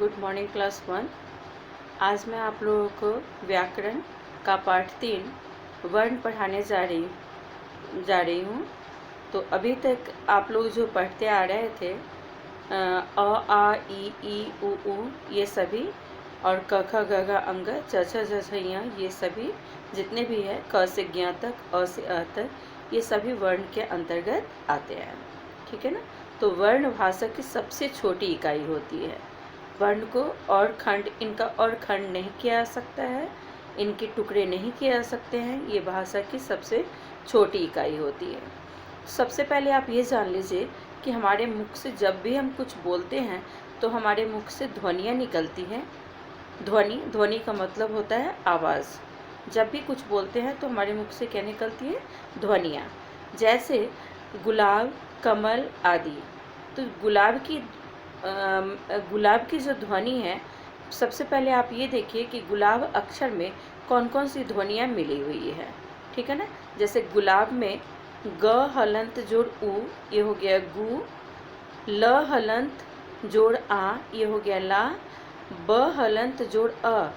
Good morning class 1। आज मैं आप लोगों को व्याकरण का पाठ 3 वर्ण पढ़ाने जा रही हूँ। तो अभी तक आप लोग जो पढ़ते आ रहे थे अ आ ई उ ऊ ये सभी, और क ख ग घ अंग च छ ज छ य ये सभी जितने भी है, क से ज्ञ तक, अ से अ तक, ये सभी वर्ण के अंतर्गत आते हैं। ठीक है ना। तो वर्ण भाषा की सबसे छोटी इकाई होती है। वर्ण को और खंड, इनका और खंड नहीं किया जा सकता है, इनके टुकड़े नहीं किए जा सकते हैं। ये भाषा की सबसे छोटी इकाई होती है। सबसे पहले आप ये जान लीजिए कि हमारे मुख से जब भी हम कुछ बोलते हैं तो हमारे मुख से ध्वनियाँ निकलती हैं। ध्वनि का मतलब होता है आवाज़। जब भी कुछ बोलते हैं तो हमारे मुख से क्या निकलती है? ध्वनियाँ। जैसे गुलाब, कमल आदि। तो गुलाब की जो ध्वनि है, सबसे पहले आप ये देखिए कि गुलाब अक्षर में कौन कौन सी ध्वनियाँ मिली हुई है। ठीक है ना। जैसे गुलाब में ग हलंत जोड़ उ, ये हो गया गु। ल हलंत जोड़ आ, ये हो गया ला। ब हलंत जोड़ अ,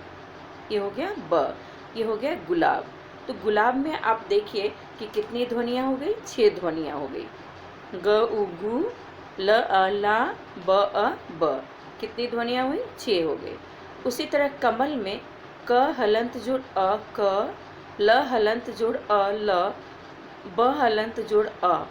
ये हो गया ब, ये हो गया गुलाब। तो गुलाब में आप देखिए कि कितनी ध्वनियाँ हो गई? 6 ध्वनियाँ हो गई। ग उ गु, ल अ ला, ब अ ब। कितनी ध्वनियाँ हुई? 6 हो गई। उसी तरह कमल में क हलंत जोड़ अ क, ल हलंत जोड़ अ ल, ब हलंत जोड़ अ।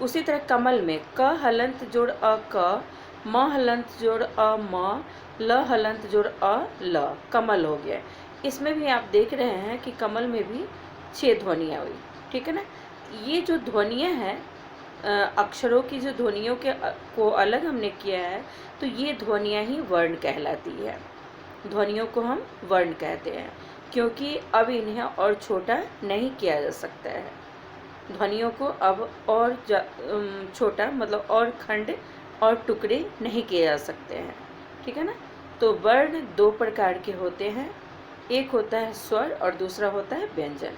उसी तरह कमल में क हलंत जोड़ अ क, म हलंत जोड़ अ म, ल हलंत जोड़ अ ल। कमल हो गया। इसमें भी आप देख रहे हैं कि कमल में भी 6 ध्वनियाँ हुई। ठीक है ना। ये जो ध्वनियाँ हैं, अक्षरों की जो ध्वनियों को अलग हमने किया है, तो ये ध्वनियाँ ही वर्ण कहलाती है। ध्वनियों को हम वर्ण कहते हैं, क्योंकि अब इन्हें और छोटा नहीं किया जा सकता है। ध्वनियों को अब और छोटा, मतलब और खंड और टुकड़े नहीं किए जा सकते हैं। ठीक है ना। तो वर्ण 2 प्रकार के होते हैं। एक होता है स्वर और दूसरा होता है व्यंजन।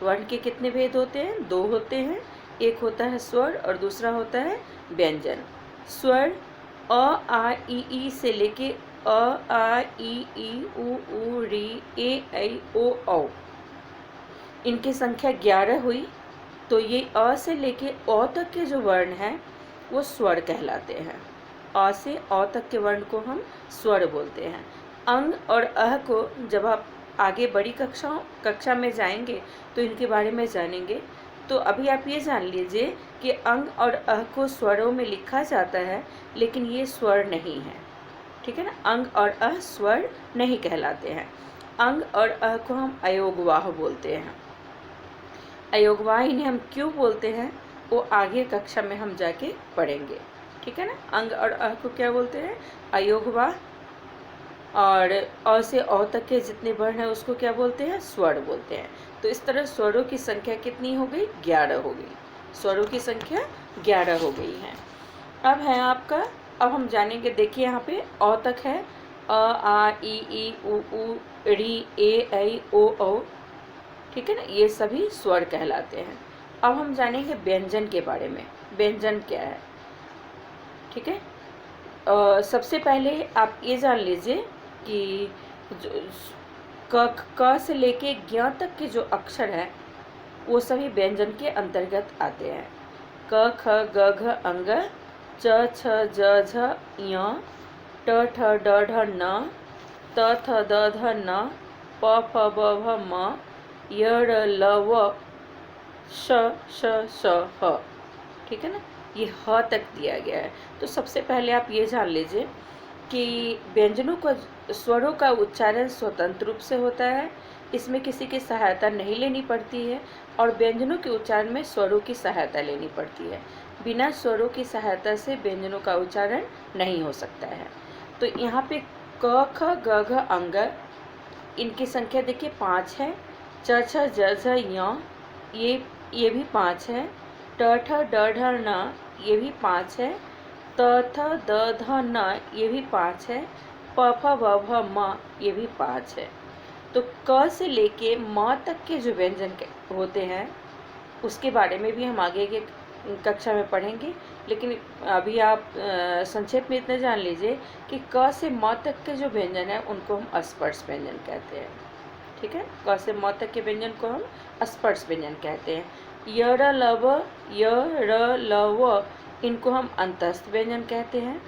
वर्ण के कितने भेद होते हैं? 2 होते हैं। एक होता है स्वर और दूसरा होता है व्यंजन। स्वर अ आ ई से लेके अ आ ई उ री ए ऐ ओ औ, इनकी संख्या 11 हुई। तो ये अ से लेके अ तक के जो वर्ण हैं वो स्वर कहलाते हैं। अ से अ तक के वर्ण को हम स्वर बोलते हैं। अंग और अह को जब आप आगे बड़ी कक्षा में जाएंगे तो इनके बारे में जानेंगे। तो अभी आप ये जान लीजिए कि अंग और अह को स्वरों में लिखा जाता है, लेकिन ये स्वर नहीं है। ठीक है ना। अंग और अह स्वर नहीं कहलाते हैं। अंग और अह को हम अयोगवाह बोलते हैं। अयोगवाह इन्हें हम क्यों बोलते हैं, वो आगे कक्षा में हम जाके पढ़ेंगे। ठीक है ना। अंग और अ को क्या बोलते हैं? अयोगवाह। और अ से अ तक के जितने वर्ण हैं उसको क्या बोलते हैं? स्वर बोलते हैं। तो इस तरह स्वरों की संख्या कितनी हो गई? 11 हो गई। स्वरों की संख्या 11 हो गई है। अब है आपका, अब हम जानेंगे। देखिए यहाँ पे अ तक है, अ आ ई उ री ए ऐ ओ औ। ठीक है ना। ये सभी स्वर कहलाते हैं। अब हम जानेंगे व्यंजन के बारे में। व्यंजन क्या है? ठीक है। सबसे पहले आप ये जान लीजिए कि जो क से लेके ज्ञ तक के जो अक्षर हैं वो सभी व्यंजन के अंतर्गत आते हैं। क ख ग घ अंग, च छ ज झ ञ, ट ठ ड ढ न, त थ द ध न, प फ ब भ म, य र ल व, श श स ह। ठीक है ना। ये ह तक दिया गया है। तो सबसे पहले आप ये जान लीजिए कि व्यंजनों का, स्वरों का उच्चारण स्वतंत्र रूप से होता है। इसमें किसी की सहायता नहीं लेनी पड़ती है। और व्यंजनों के उच्चारण में स्वरों की सहायता लेनी पड़ती है। बिना स्वरों की सहायता से व्यंजनों का उच्चारण नहीं हो सकता है। तो यहाँ पे क ख ग घ अंग, इनकी संख्या देखिए 5 है। च छ ज झ ञ, ये भी 5 है। ट ठ ड ढ न, ये भी 5 है। त थ द ध न, ये भी 5 है। प फ ब भ म, ये भी 5 है। तो क से लेके म तक के जो व्यंजन होते हैं उसके बारे में भी हम आगे के कक्षा में पढ़ेंगे, लेकिन अभी आप संक्षेप में इतना जान लीजिए कि क से म तक के जो व्यंजन है उनको हम अस्पर्श व्यंजन कहते हैं। ठीक है, क से म तक के व्यंजन को हम अस्पर्श व्यंजन कहते हैं। य र ल व, य र ल व, इनको हम अंतस्थ व्यंजन कहते हैं।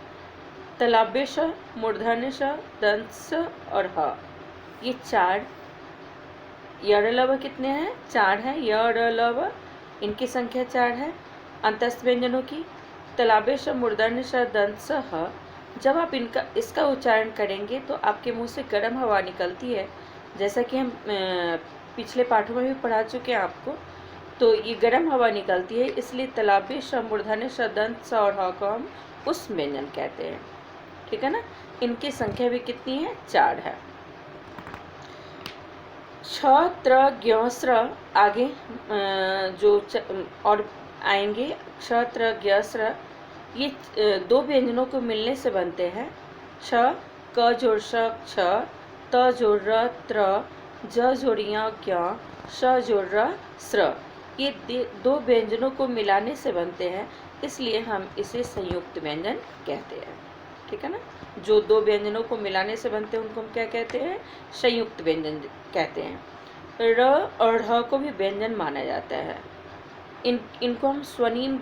तालव्य श, मूर्धन्य श, दंत स और ह, ये 4 य र ल व कितने हैं? 4 हैं। य र ल व इनकी संख्या 4 है अंतस्थ व्यंजनों की। तालव्य श, मूर्धन्य श, दंत स, ह, जब आप इसका उच्चारण करेंगे तो आपके मुंह से गर्म हवा निकलती है, जैसा कि हम पिछले पाठों में भी पढ़ा चुके हैं आपको। तो ये गर्म हवा निकलती है, इसलिए तालव्य श, मूर्धन्य श, दंत स और ह को हम उस व्यंजन कहते हैं। ठीक है ना, इनकी संख्या भी कितनी है? 4 है। छ, त्र, ज्ञ, स्र आगे और आएंगे। क्ष, त्र, ज्ञ, स्र ये 2 व्यंजनों को मिलने से बनते हैं। छ, क जोड़ श, क्ष, त जोड़ र, त्र, ज जोड़ य, ज्ञ, श जोड़ र, स्र, ये 2 व्यंजनों को मिलाने से बनते हैं, इसलिए हम इसे संयुक्त व्यंजन कहते हैं। ठीक है ना, जो 2 व्यंजनों को मिलाने से बनते हैं उनको हम क्या कहते हैं? संयुक्त व्यंजन कहते हैं। र और ढ को भी व्यंजन माना जाता है। इनको हम स्वनिम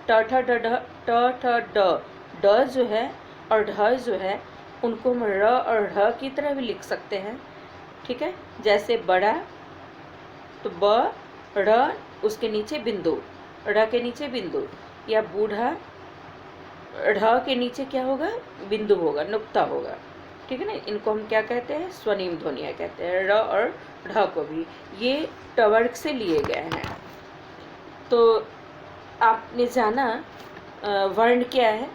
ट ठ ड ढ, ट ठ ड, ड जो है और ढ जो है उनको हम र और ढ की तरह भी लिख सकते हैं। ठीक है, जैसे बड़ा तो ब, र, उसके नीचे बिंदु, र के नीचे बिंदु, या बूढ़ा ढ के नीचे क्या होगा? बिंदु होगा, नुक्ता होगा। ठीक है ना, इनको हम क्या कहते हैं? स्वनिम ध्वनियाँ कहते हैं। र और ढ को भी ये ट वर्ग से लिए गए हैं। तो आपने जाना वर्ण क्या है।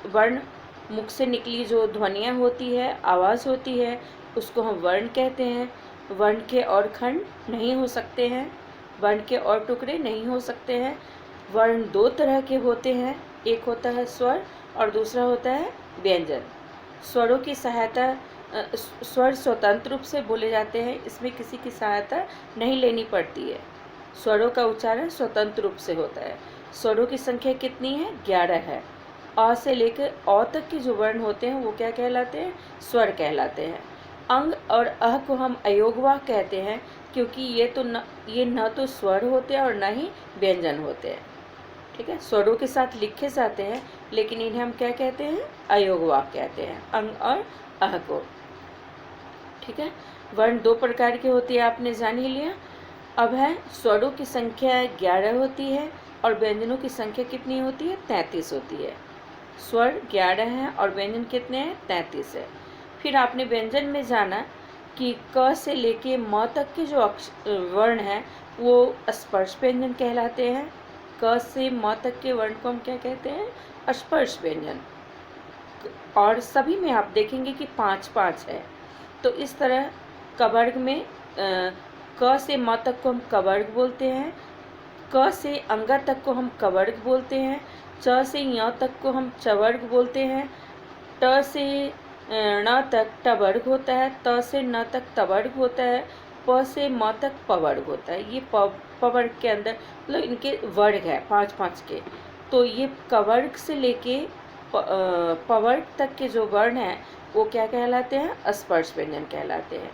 वर्ण मुख से निकली जो ध्वनियाँ होती है, आवाज़ होती है, उसको हम वर्ण कहते हैं। वर्ण के और खंड नहीं हो सकते हैं, वर्ण के और टुकड़े नहीं हो सकते हैं। वर्ण 2 तरह के होते हैं, एक होता है स्वर और दूसरा होता है व्यंजन। स्वरों की सहायता स्वर स्वतंत्र रूप से बोले जाते हैं, इसमें किसी की सहायता नहीं लेनी पड़ती है। स्वरों का उच्चारण स्वतंत्र रूप से होता है। स्वरों की संख्या कितनी है? 11 है। अ से लेकर अ तक के जो वर्ण होते हैं वो क्या कहलाते हैं? स्वर कहलाते हैं। अंग और अह को हम अयोगवाह कहते हैं, क्योंकि ये न तो स्वर होते हैं और न ही व्यंजन होते हैं। ठीक है, स्वरों के साथ लिखे जाते हैं, लेकिन इन्हें हम क्या कहते हैं? अयोगवाह कहते हैं, अंग और अह को। ठीक है, वर्ण 2 प्रकार के होती है, आपने जान ही लिया। अब है स्वरों की संख्या 11 होती है और व्यंजनों की संख्या कितनी होती है? 33 होती है। स्वर 11 हैं और व्यंजन कितने हैं? 33 है। फिर आपने व्यंजन में जाना कि क से लेके म तक के जो वर्ण हैं वो स्पर्श व्यंजन कहलाते हैं। क से म तक के वर्ण को हम क्या कहते हैं? स्पर्श व्यंजन। और सभी में आप देखेंगे कि 5-5 है। तो इस तरह कवर्ग में क से म तक को हम कवर्ग बोलते हैं, क से अंगा तक को हम कवर्ग बोलते हैं, च से य तक को हम चवर्ग बोलते हैं, ट से ण तक टवर्ग होता है, त से न तक तवर्ग होता है, प से म तक पवर्ग होता है। ये पवर्ग के अंदर मतलब इनके वर्ग है 5-5 के। तो ये कवर्ग से लेके पवर्ग तक के जो वर्ण हैं वो क्या कहलाते हैं? स्पर्श व्यंजन कहलाते हैं।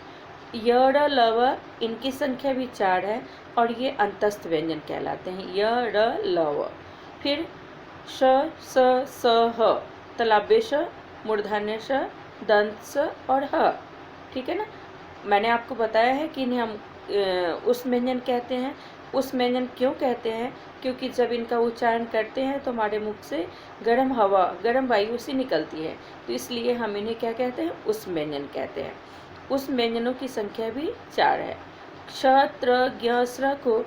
य र ल व इनकी संख्या भी 4 है और ये अंतस्थ व्यंजन कहलाते हैं। य र ल व। फिर श, स, स, ह, तालव्य श, मूर्धन्य श, दंत स और ह। ठीक है ना, मैंने आपको बताया है कि इन्हें हम उस व्यंजन कहते हैं। उस व्यंजन क्यों कहते हैं? क्योंकि जब इनका उच्चारण करते हैं तो हमारे मुख से गर्म हवा, गर्म वायु सी निकलती है, तो इसलिए हम इन्हें क्या कहते हैं? उस व्यंजन कहते हैं। उस व्यंजनों की संख्या भी 4 है। क्ष, त्र, ज्ञ, स्र को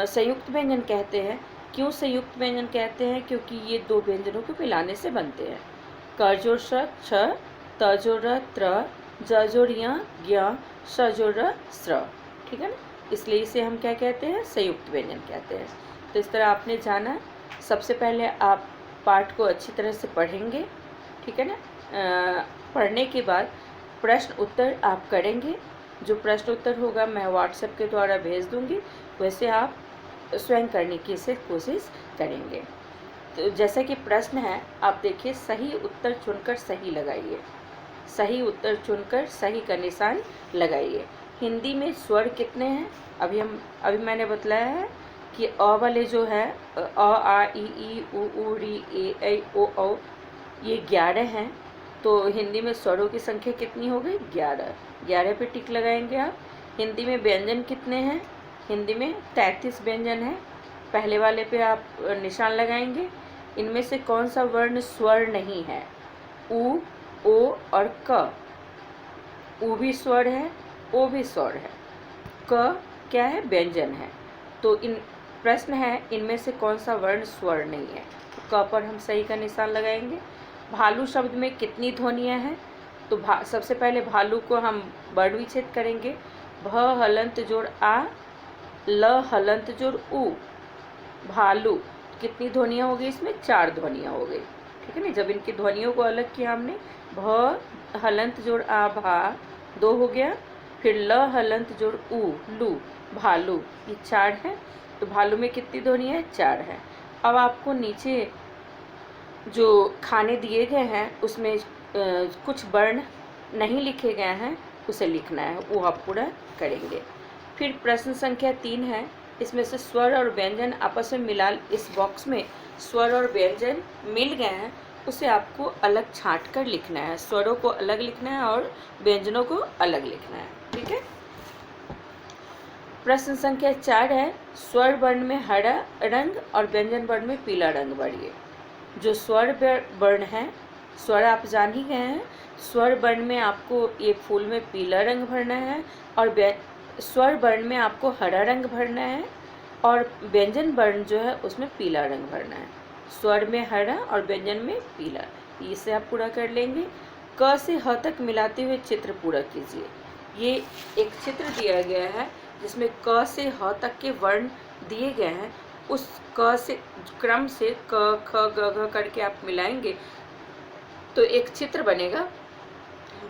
संयुक्त व्यंजन कहते हैं। क्यों संयुक्त व्यंजन कहते हैं? क्योंकि ये 2 व्यंजनों को मिलाने से बनते हैं। क जोड़ श, क्ष, त जोड़ र, त्र, ज जोड़ य, ज्ञ, श जोड़ र, स्र। ठीक है ना, इसलिए इसे हम क्या कहते हैं? संयुक्त व्यंजन कहते हैं। तो इस तरह आपने जाना। सबसे पहले आप पाठ को अच्छी तरह से पढ़ेंगे। ठीक है ना, पढ़ने के बाद प्रश्न उत्तर आप करेंगे। जो प्रश्न उत्तर होगा मैं व्हाट्सएप के द्वारा भेज दूंगी, वैसे आप स्वयं करने की इसे कोशिश करेंगे। तो जैसा कि प्रश्न है, आप देखिए, सही उत्तर चुनकर सही लगाइए। सही उत्तर चुनकर सही का निशान लगाइए। हिंदी में स्वर कितने हैं? अभी मैंने बतलाया है कि अ वाले जो है अ आ इ ई उ ऊ री ए ऐ ओ औ, ये 11 हैं। तो हिंदी में स्वरों की संख्या कितनी हो गई? 11। 11 पे टिक लगाएंगे आप। हिंदी में व्यंजन कितने हैं? हिंदी में 33 व्यंजन हैं। पहले वाले पे आप निशान लगाएंगे। इनमें से कौन सा वर्ण स्वर नहीं है? उ, ओ और क। उ भी स्वर है, ओ भी स्वर है, क क्या है? व्यंजन है। तो इन प्रश्न है, इनमें से कौन सा वर्ण स्वर नहीं है? तो क पर हम सही का निशान लगाएंगे। भालू शब्द में कितनी ध्वनियाँ हैं? तो सबसे पहले भालू को हम वर्ण विच्छेद करेंगे। भ हलंत जोड़ आ, ल हलंत जोड़ उ, भालू। कितनी ध्वनियाँ हो गई इसमें? 4 ध्वनियाँ हो गई। ठीक है ना। जब इनकी ध्वनियों को अलग किया हमने, भ हलंत जोड़ आ भा 2 हो गया, फिर ल हलंत जोड़ उ लू, भालू, ये 4 है। तो भालू में कितनी ध्वनियाँ है? 4 है। अब आपको नीचे जो खाने दिए गए हैं उसमें कुछ वर्ण नहीं लिखे गए हैं, उसे लिखना है, वो आप पूरा करेंगे। फिर प्रश्न संख्या 3 है। इसमें से स्वर और व्यंजन आपस में मिला, इस बॉक्स में स्वर और व्यंजन मिल गए हैं, उसे आपको अलग छांट कर लिखना है। स्वरों को अलग लिखना है और व्यंजनों को अलग लिखना है। ठीक है। प्रश्न संख्या 4 है। स्वर वर्ण में हरा रंग और व्यंजन वर्ण में पीला रंग भरिए। जो स्वर वर्ण है, स्वर आप जान ही गए हैं। स्वर वर्ण में आपको ये फूल में पीला रंग भरना है और स्वर वर्ण में आपको हरा रंग भरना है और व्यंजन वर्ण जो है उसमें पीला रंग भरना है। स्वर में हरा और व्यंजन में पीला, इसे आप पूरा कर लेंगे। क से ह तक मिलाते हुए चित्र पूरा कीजिए। ये एक चित्र दिया गया है जिसमें क से ह तक के वर्ण दिए गए हैं। उस क से क्रम से क ख ग घ करके आप मिलाएंगे तो एक चित्र बनेगा।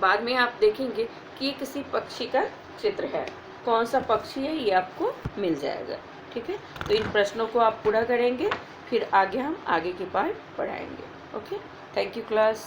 बाद में आप देखेंगे कि ये किसी पक्षी का चित्र है। कौन सा पक्षी है ये आपको मिल जाएगा। ठीक है। तो इन प्रश्नों को आप पूरा करेंगे, फिर आगे हम आगे के पार्ट पढ़ाएंगे। Okay, thank you class.